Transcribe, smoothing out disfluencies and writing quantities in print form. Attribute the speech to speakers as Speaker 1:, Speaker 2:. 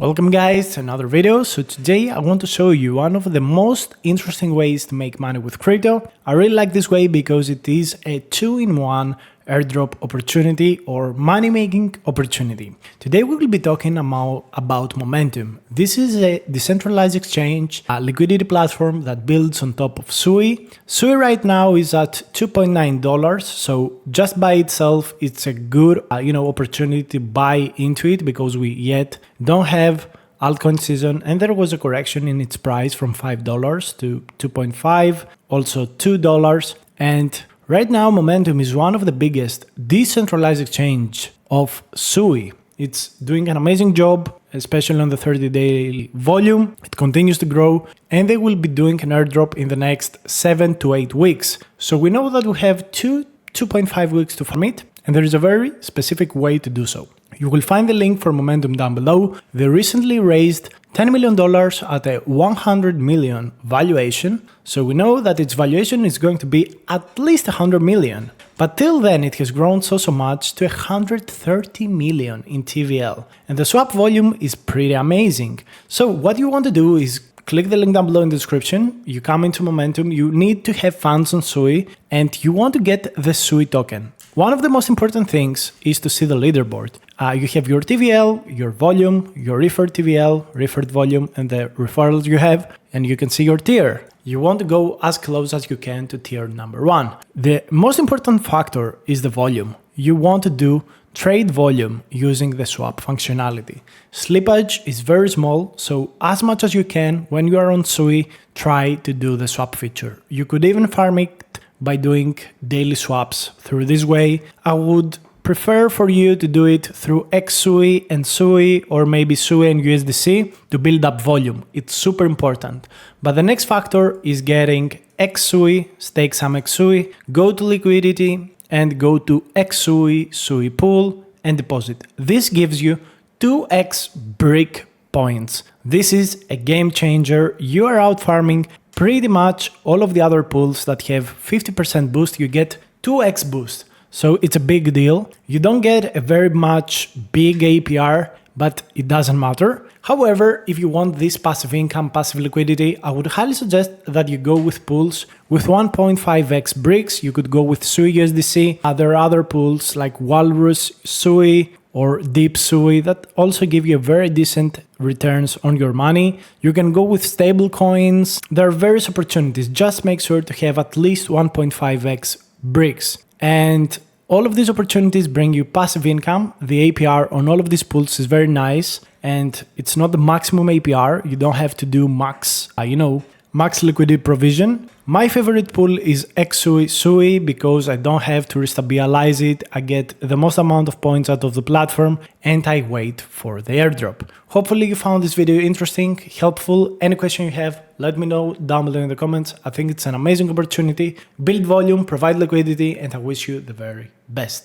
Speaker 1: Welcome guys to another video. So today I want to show you one of the most interesting ways to make money with crypto. I really like this way because it is a two-in-one airdrop opportunity or money making opportunity. Today we will be talking about Momentum. This is a decentralized exchange, a liquidity platform that builds on top of SUI. SUI right now is at $2.9, so just by itself it's a good opportunity to buy into it because we yet don't have altcoin season, and there was a correction in its price from $5 to 2.5, also $2, and right now Momentum is one of the biggest decentralized exchange of SUI. It's doing an amazing job, especially on the 30-day volume. It continues to grow, and they will be doing an airdrop in the next 7 to 8 weeks. So we know that we have 2.5 weeks to farm it, and there is a very specific way to do so. You will find the link for Momentum down below. They recently raised $10 million at a 100 million valuation. So we know that its valuation is going to be at least 100 million. But till then, it has grown so much to 130 million in TVL. And the swap volume is pretty amazing. So what you want to do is click the link down below in the description. You come into Momentum, you need to have funds on SUI, and you want to get the SUI token. One of the most important things is to see the leaderboard. You have your TVL, your volume, your referred TVL, referred volume, and the referrals you have, and you can see your tier. You want to go as close as you can to tier number 1. The most important factor is the volume. You want to do trade volume using the swap functionality. Slippage is very small, so as much as you can when you are on SUI, try to do the swap feature. You could even farm it by doing daily swaps through this way. I would prefer for you to do it through XSUI and SUI, or maybe SUI and USDC to build up volume. It's super important. But the next factor is getting XSUI, stake some XSUI, go to liquidity and go to XSUI, SUI pool and deposit. This gives you 2x brick points. This is a game changer. You are out farming pretty much all of the other pools that have 50% boost, you get 2x boost. So it's a big deal. You don't get a very much big APR, but it doesn't matter. However, if you want this passive income, passive liquidity, I would highly suggest that you go with pools with 1.5x bricks. You could go with SUI USDC. There are other pools like Walrus, SUI, or Deep SUI that also give you very decent returns on your money. You can go with stable coins. There are various opportunities. Just make sure to have at least 1.5x bricks. And all of these opportunities bring you passive income. The APR on all of these pools is very nice, and it's not the maximum APR. You don't have to do max liquidity provision. My favorite pool is XSUI SUI because I don't have to restabilize it. I get the most amount of points out of the platform, and I wait for the airdrop. Hopefully you found this video interesting, helpful. Any question you have, let me know down below in the comments. I think it's an amazing opportunity. Build volume, provide liquidity, and I wish you the very best.